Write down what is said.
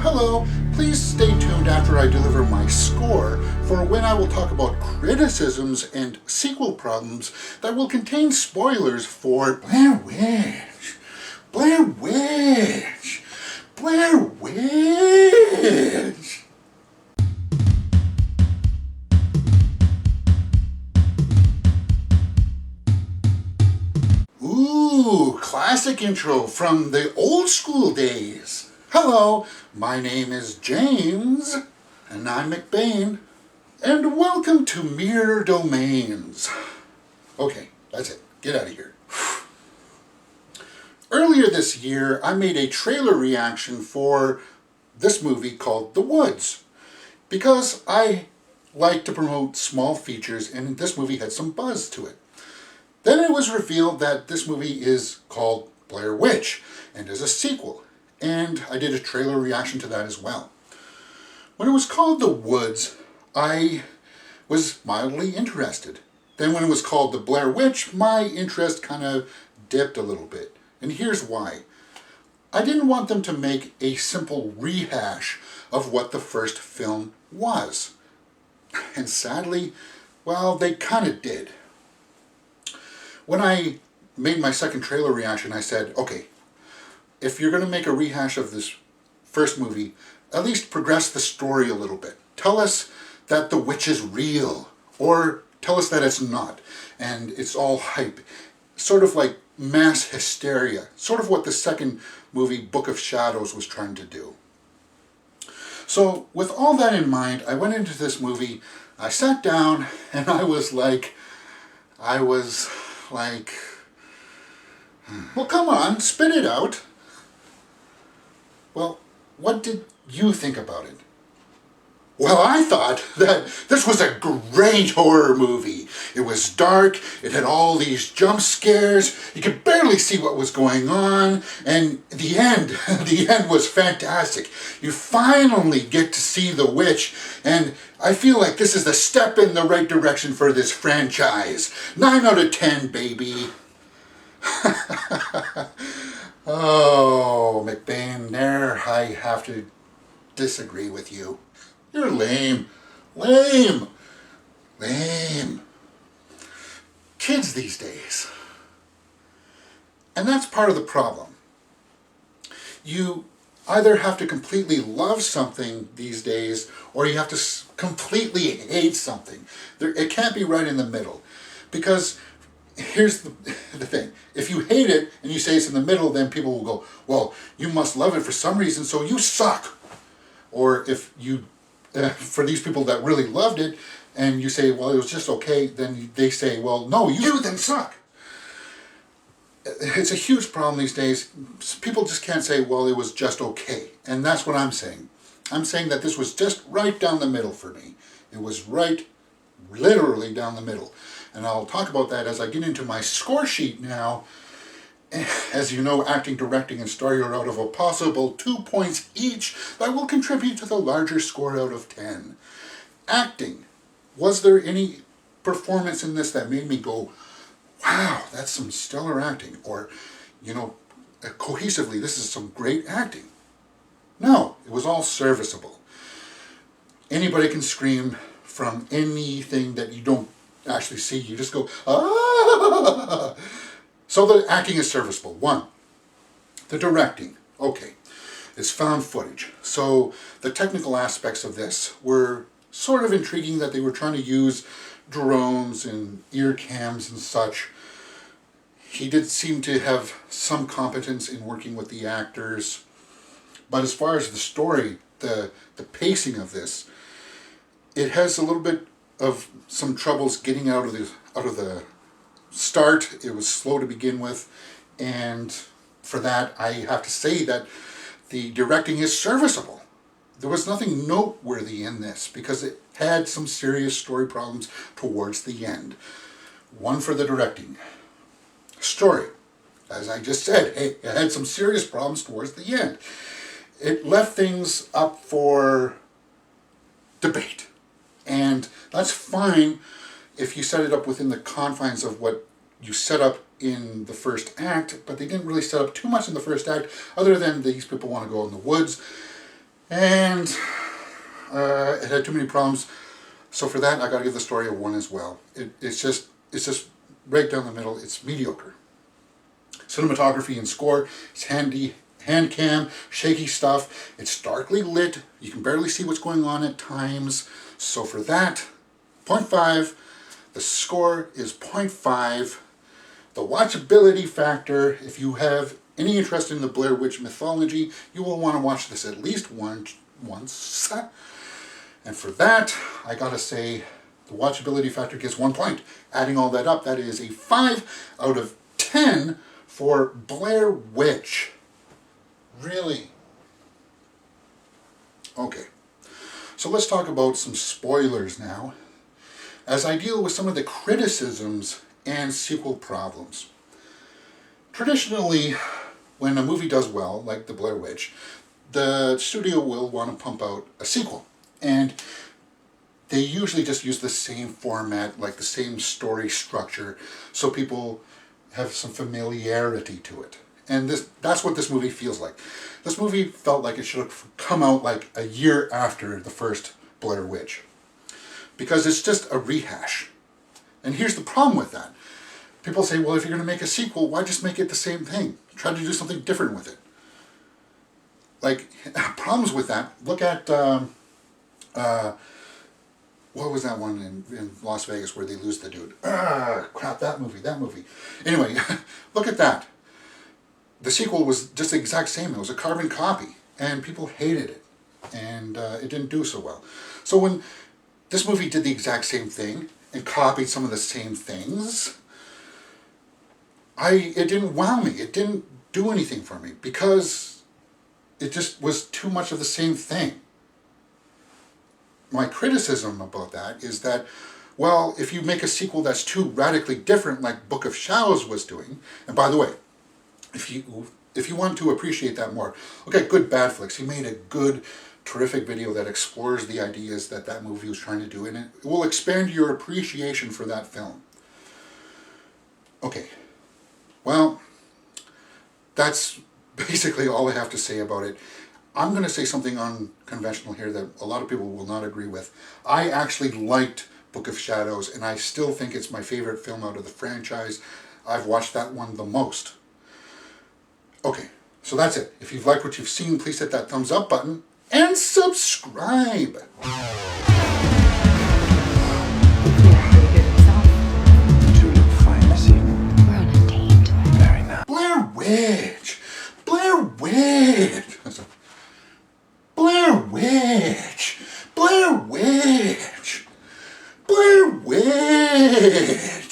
Hello, please stay tuned after I deliver my score for when I will talk about criticisms and sequel problems that will contain spoilers for Blair Witch. Blair Witch. Blair Witch. Ooh, classic intro from the old school days. Hello, my name is James, and I'm McBain, and welcome to Mirror Domains. Okay, that's it. Get out of here. Earlier this year, I made a trailer reaction for this movie called The Woods, because I like to promote small features, and this movie had some buzz to it. Then it was revealed that this movie is called Blair Witch and is a sequel, and I did a trailer reaction to that as well. When it was called The Woods, I was mildly interested. Then when it was called The Blair Witch, my interest kind of dipped a little bit. And here's why. I didn't want them to make a simple rehash of what the first film was. And sadly, well, they kind of did. When I made my second trailer reaction, I said, okay, if you're going to make a rehash of this first movie, at least progress the story a little bit. Tell us that the witch is real, or tell us that it's not, and it's all hype. Sort of like mass hysteria, sort of what the second movie, Book of Shadows, was trying to do. So with all that in mind, I went into this movie, I sat down, and I was like, well, come on, spit it out. Well, what did you think about it? Well, I thought that this was a great horror movie. It was dark, it had all these jump scares, you could barely see what was going on, and the end was fantastic. You finally get to see the witch, and I feel like this is the step in the right direction for this franchise. 9 out of 10, baby. Oh, McBain, there I have to disagree with you. You're lame. Lame. Lame. Kids these days. And that's part of the problem. You either have to completely love something these days, or you have to completely hate something. It can't be right in the middle. Because here's the thing. If you hate it and you say it's in the middle, then people will go, well, you must love it for some reason, so you suck. Or if you, for these people that really loved it, and you say, well, it was just okay, then they say, well, no, you then suck. It's a huge problem these days. People just can't say, well, it was just okay. And that's what I'm saying. I'm saying that this was just right down the middle for me. It was right, literally down the middle. And I'll talk about that as I get into my score sheet now. As you know, acting, directing, and story are out of a possible 2 points each that will contribute to the larger score out of 10. Acting. Was there any performance in this that made me go, wow, that's some stellar acting? Or, cohesively, this is some great acting? No, it was all serviceable. Anybody can scream from anything that you don't actually see. You just go, ah! So the acting is serviceable. 1. The directing. Okay. It's found footage. So the technical aspects of this were sort of intriguing, that they were trying to use drones and ear cams and such. He did seem to have some competence in working with the actors. But as far as the story, the pacing of this, it has a little bit of some troubles getting out of the start. It was slow to begin with, and for that I have to say that the directing is serviceable. There was nothing noteworthy in this because it had some serious story problems towards the end. 1 for the directing. Story, as I just said, it had some serious problems towards the end. It left things up for debate, and that's fine if you set it up within the confines of what you set up in the first act, but they didn't really set up too much in the first act other than these people want to go in the woods And it had too many problems. So for that, I got to give the story a 1 as well. It's just right down the middle. It's mediocre. Cinematography and score is handy. Hand cam, shaky stuff. It's darkly lit. You can barely see what's going on at times. So for that, 0.5. The score is 0.5. The watchability factor, if you have any interest in the Blair Witch mythology, you will want to watch this at least once. And for that, I gotta say, the watchability factor gets 1 point. Adding all that up, that is a 5 out of 10 for Blair Witch. Really? Okay. So let's talk about some spoilers now, as I deal with some of the criticisms and sequel problems. Traditionally, when a movie does well, like The Blair Witch, the studio will want to pump out a sequel. And they usually just use the same format, like the same story structure, so people have some familiarity to it. And that's what this movie feels like. This movie felt like it should have come out like a year after the first Blair Witch, because it's just a rehash. And here's the problem with that. People say, well, if you're going to make a sequel, why just make it the same thing? Try to do something different with it. Like, problems with that, look at, what was that one in Las Vegas where they lose the dude? Crap, that movie. Anyway, look at that. The sequel was just the exact same. It was a carbon copy, and people hated it, and it didn't do so well. So when this movie did the exact same thing and copied some of the same things, it didn't wow me. It didn't do anything for me because it just was too much of the same thing. My criticism about that is that, well, if you make a sequel that's too radically different, like Book of Shadows was doing, and by the way, if you want to appreciate that more, look at Good Bad Flicks. He made a good, terrific video that explores the ideas that movie was trying to do, and it will expand your appreciation for that film. Okay, well, that's basically all I have to say about it. I'm going to say something unconventional here that a lot of people will not agree with. I actually liked Book of Shadows, and I still think it's my favorite film out of the franchise. I've watched that one the most. Okay, so that's it. If you've liked what you've seen, please hit that thumbs up button and subscribe. Blair Witch! Blair Witch! Blair Witch! Blair Witch! Blair Witch!